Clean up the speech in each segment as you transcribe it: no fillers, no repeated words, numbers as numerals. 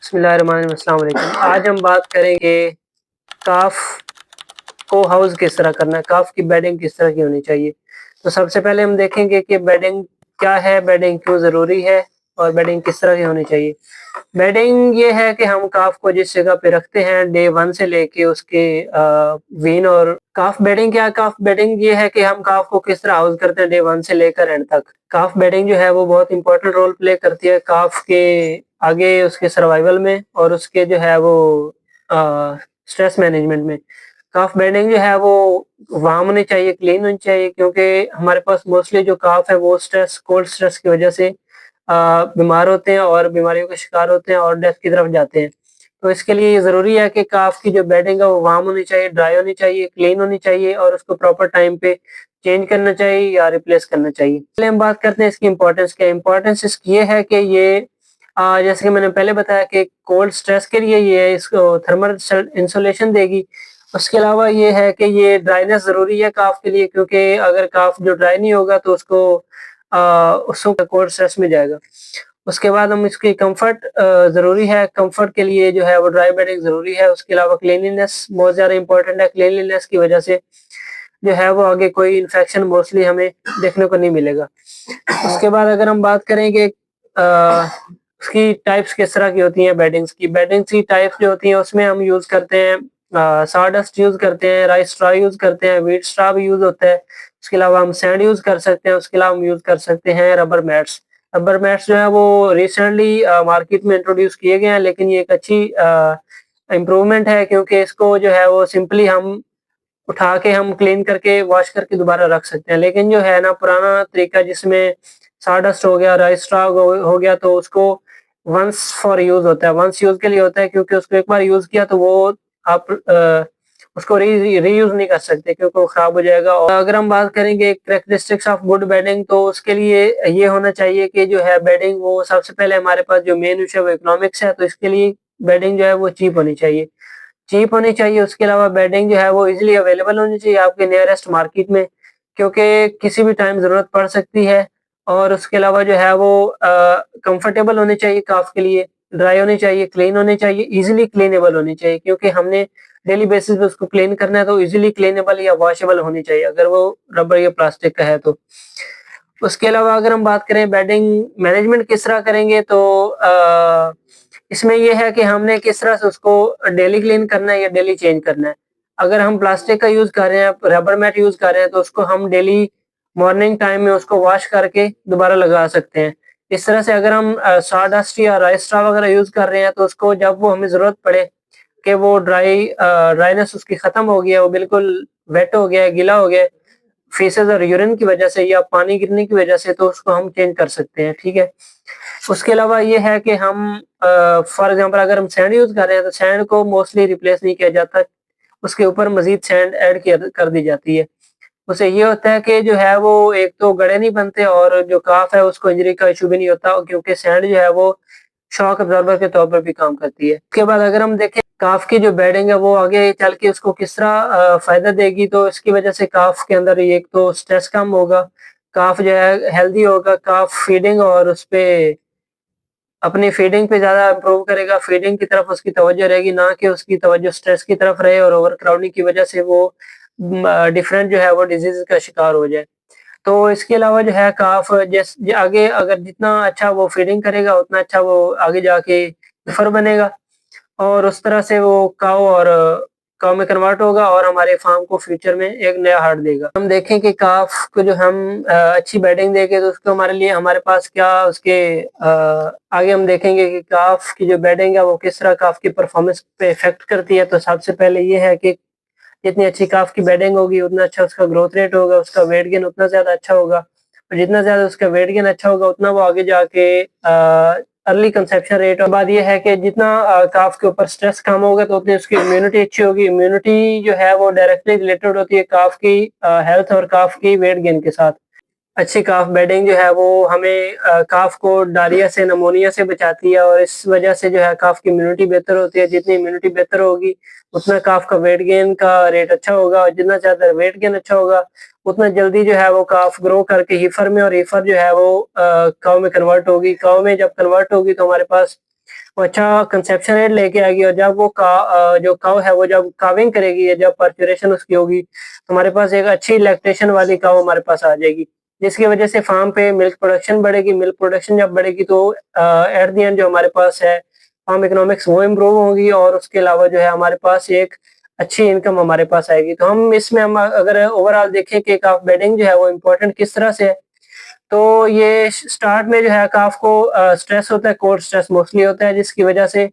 बिस्मिल्लाहिर्रहमानिर्रहीम, अस्सलाम वालेकुम। आज हम बात करेंगे काफ को हाउस किस तरह करना है, काफ की बेडिंग किस तरह की होनी चाहिए। तो सबसे पहले हम देखेंगे कि बेडिंग क्या है, बेडिंग क्यों ज़रूरी है और बेडिंग किस तरह की होनी चाहिए। बेडिंग ये है कि हम काफ को जिस जगह पे रखते हैं डे 1 से लेके उसके वीन और काफ बेडिंग क्या है, काफ बेडिंग ये है कि हम काफ को किस तरह हाउस करते हैं डे 1 से लेकर एंड तक। काफ बेडिंग जो है वो बहुत इंपॉर्टेंट रोल प्ले करती है काफ के आगे उसके सर्वाइवल में और उसके जो है वो स्ट्रेस मैनेजमेंट में। काफ बेडिंग जो है वो वार्म होनी चाहिए, क्लीन होनी चाहिए, क्योंकि हमारे पास मोस्टली जो काफ है वो स्ट्रेस, कोल्ड स्ट्रेस की वजह से बीमार होते हैं और बीमारियों का शिकार होते हैं और डेथ की तरफ जाते हैं। तो इसके लिए ये ज़रूरी है कि काफ की जो बेडिंग है वो वार्म होनी चाहिए, ड्राई होनी चाहिए, क्लीन होनी चाहिए और उसको प्रॉपर टाइम पे चेंज करना चाहिए या रिप्लेस करना चाहिए। पहले हम बात करते हैं इसकी इम्पोर्टेंस क्या है। इम्पोर्टेंस इसकी ये है कि ये जैसे कि मैंने पहले बताया कि कोल्ड स्ट्रेस के लिए ये इसको थर्मल इंसुलेशन देगी। उसके अलावा ये है कि ये ड्राइनेस ज़रूरी है काफ के लिए, क्योंकि अगर काफ जो ड्राई नहीं होगा तो उसको कोल्ड स्ट्रेस में जाएगा। उसके बाद हम इसकी कंफर्ट ज़रूरी है, कंफर्ट के लिए जो है वो ड्राई बेडिंग ज़रूरी है। उसके अलावा क्लीनलीनेस बहुत ज़्यादा इंपॉर्टेंट है, क्लीनलीनेस की वजह से जो है वो आगे कोई इन्फेक्शन मोस्टली हमें देखने को नहीं मिलेगा। उसके बाद अगर हम बात करेंगे उसकी टाइप्स किस तरह की होती हैं बेडिंग्स की। बेडिंग्स की टाइप्स जो होती हैं उसमें हम यूज़ करते हैं सॉडस्ट यूज़ करते हैं, राइस स्ट्रॉ यूज़ करते हैं, व्हीट स्ट्रॉ भी यूज़ होता है। उसके अलावा हम सैंड यूज़ कर सकते हैं, उसके अलावा हम यूज़ कर सकते हैं रबर मैट्स। रबर मैट्स जो है वो रिसेंटली मार्केट में इंट्रोड्यूस किए गए हैं, लेकिन ये एक अच्छी इम्प्रूवमेंट है, क्योंकि इसको जो है वो सिंपली हम उठा के हम क्लीन करके वॉश करके दोबारा रख सकते हैं। लेकिन जो है ना पुराना तरीका जिसमें सॉडस्ट हो गया, राइस स्ट्रॉ हो गया, तो उसको वंस फॉर यूज़ होता है, वंस यूज़ के लिए होता है, क्योंकि उसको एक बार यूज़ किया तो वो आप उसको रीयूज़ नहीं कर सकते, क्योंकि वो खराब हो जाएगा। और अगर हम बात करेंगे कैरेक्टरिस्टिक्स ऑफ गुड बेडिंग, तो उसके लिए ये होना चाहिए कि जो है बेडिंग वो सबसे पहले हमारे पास जो मेन विषय वो इकोनॉमिक्स है, तो इसके लिए बेडिंग जो है वो चीप होनी चाहिए। चीप होनी चाहिए, उसके अलावा बेडिंग जो है वो ईज़िली अवेलेबल होनी चाहिए आपके नियरेस्ट मार्केट में, क्योंकि किसी भी टाइम ज़रूरत पड़ सकती है। और उसके अलावा जो है वो कंफर्टेबल होनी चाहिए काफ़ के लिए, ड्राई होनी चाहिए, क्लीन होनी चाहिए, ईज़िली क्लीनेबल होनी चाहिए, क्योंकि हमने डेली बेसिस पे उसको क्लीन करना है, तो ईज़िली क्लीनेबल या वॉशेबल होनी चाहिए अगर वो रबर या प्लास्टिक का है तो। उसके अलावा अगर हम बात करें बेडिंग मैनेजमेंट किस तरह करेंगे, तो इसमें ये है कि हमने किस तरह से उसको डेली क्लीन करना है या डेली चेंज करना है। अगर हम प्लास्टिक का यूज़ कर रहे हैं, रबर मैट यूज़ कर रहे हैं, तो उसको हम डेली मॉर्निंग टाइम में उसको वॉश करके दोबारा लगा सकते हैं। इस तरह से अगर हम सॉडस्ट या राइस स्ट्रॉ वगैरह यूज़ कर रहे हैं, तो उसको जब वो हमें ज़रूरत पड़े कि वो ड्राइनेस उसकी खत्म हो गई है, वो बिल्कुल वेट हो गया है, गीला हो गया है, फेसेस और यूरिन की वजह से या पानी गिरने की वजह से, तो उसको हम चेंज कर सकते हैं, ठीक है। उसके अलावा ये है कि हम फॉर एग्जांपल अगर हम सैंड यूज़ कर रहे हैं, तो सैंड को मोस्टली रिप्लेस नहीं किया जाता, उसके ऊपर मज़ीद सैंड ऐड किया कर दी जाती है। उससे ये होता है कि जो है वो एक तो गड्ढे नहीं बनते और जो काफ है उसको इंजरी का इश्यू भी नहीं होता, क्योंकि सैंड जो है वो शॉक अब्जॉर्बर के तौर पर भी काम करती है। उसके बाद अगर हम देखें काफ की जो बेडिंग है वो आगे चल के उसको किस तरह फ़ायदा देगी, तो इसकी वजह से काफ के अंदर एक तो स्ट्रेस कम होगा, काफ जो है हेल्दी होगा, काफ फीडिंग और उसपे अपनी फीडिंग पे ज़्यादा इम्प्रूव करेगा, फीडिंग की तरफ उसकी तवज्जो रहेगी, ना कि उसकी तवज्जो स्ट्रेस की तरफ रहे और ओवरक्राउडिंग की वजह से वो डिफरेंट जो है वो डिज़ीज़ का शिकार हो जाए। तो इसके अलावा जो है काफ आगे अगर जितना अच्छा वो फीडिंग करेगा, उतना अच्छा वो आगे जाके प्रेफर बनेगा और उस तरह से वो काऊ में कन्वर्ट होगा और हमारे फार्म को फ्यूचर में एक नया हार्ट देगा। हम देखें कि काफ को जो हम अच्छी बेडिंग देंगे तो उसको हमारे लिए हमारे पास क्या उसके आगे हम देखेंगे कि काफ की जो बेडिंग है वो किस तरह काफ की परफॉर्मेंस पे इफेक्ट करती है। तो सबसे पहले ये है कि जितनी अच्छी काफ की बेडिंग होगी उतना अच्छा उसका ग्रोथ रेट होगा, उसका वेट गेन उतना ज़्यादा अच्छा होगा और जितना ज़्यादा उसका वेट गेन अच्छा होगा उतना वो आगे जाके अर्ली कंसेप्शन रेट। और बात ये है कि जितना काफ के ऊपर स्ट्रेस कम होगा तो उतनी उसकी इम्यूनिटी अच्छी होगी। इम्यूनिटी जो है वो डायरेक्टली रिलेटेड होती है काफ की हेल्थ और काफ की वेट गेन के साथ। अच्छी काफ बेडिंग जो है वो हमें काफ को डायरिया से, नमोनिया से बचाती है और इस वजह से जो है काफ की इम्यूनिटी बेहतर होती है। जितनी इम्यूनिटी बेहतर होगी उतना काफ का वेट गेन का रेट अच्छा होगा और जितना ज़्यादा वेट गेन अच्छा होगा उतना जल्दी जो है वो काफ ग्रो करके हीफर में और हीफर जो है वो काऊ में कन्वर्ट होगी। काऊ में जब कन्वर्ट होगी तो हमारे पास वो अच्छा कंसेप्शन रेट लेके आएगी और जब वो जो काऊ है वो जब काविंग करेगी या जब पर्चुरेशन उसकी होगी तो हमारे पास एक अच्छी लैक्टेशन वाली काऊ हमारे पास आ जाएगी, जिसकी वजह से फार्म पे मिल्क प्रोडक्शन बढ़ेगी। मिल्क प्रोडक्शन जब बढ़ेगी तो एट द एंड जो हमारे पास है फार्म इकोनॉमिक्स वो इम्प्रूव होगी और उसके अलावा जो है हमारे पास एक अच्छी इनकम हमारे पास आएगी। तो हम अगर ओवरऑल देखें कि काफ बेडिंग जो है वो इम्पोर्टेंट किस तरह से है, तो ये स्टार्ट में जो है काफ को स्ट्रेस होता है, कोल्ड स्ट्रेस मोस्टली होता है, जिसकी वजह से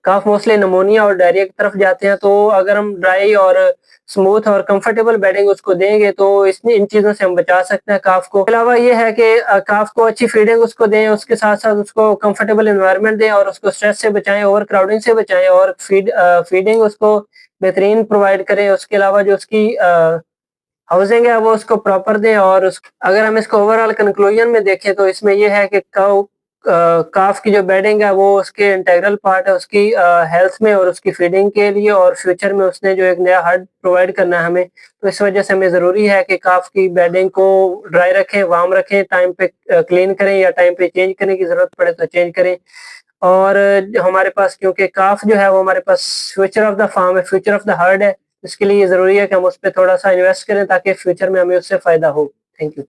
काफ मोस्टली निमोनिया और डायरिया की तरफ जाते हैं। तो अगर हम ड्राई और स्मूथ और कंफर्टेबल बेडिंग उसको देंगे तो इसमें इन चीज़ों से हम बचा सकते हैं काफ को। अलावा ये है कि काफ को अच्छी फीडिंग उसको दें, उसके साथ-साथ उसको कंफर्टेबल एनवायरनमेंट दें और उसको स्ट्रेस से बचाएँ, ओवर क्राउडिंग से बचाएँ और फीडिंग उसको बेहतरीन प्रोवाइड करें। उसके अलावा जो उसकी हाउसिंग है वो उसको प्रॉपर दें और उस अगर हम इसको ओवरऑल कंक्लूजन में देखें तो इसमें ये है कि काफ की जो बेडिंग है वो उसके इंटीग्रल पार्ट है उसकी हेल्थ में और उसकी फीडिंग के लिए, और फ्यूचर में उसने जो एक नया हर्ड प्रोवाइड करना है हमें, तो इस वजह से हमें ज़रूरी है कि काफ की बेडिंग को ड्राई रखें, वार्म रखें, टाइम पे क्लीन करें या टाइम पे चेंज करने की ज़रूरत पड़े तो चेंज करें। और हमारे पास क्योंकि काफ जो है वो हमारे पास फ्यूचर ऑफ द फार्म है, फ्यूचर ऑफ द हर्ड है, इसके लिए ये ज़रूरी है कि हम उस पे थोड़ा-सा इन्वेस्ट करें ताकि फ्यूचर में हमें उससे फ़ायदा हो। Thank you.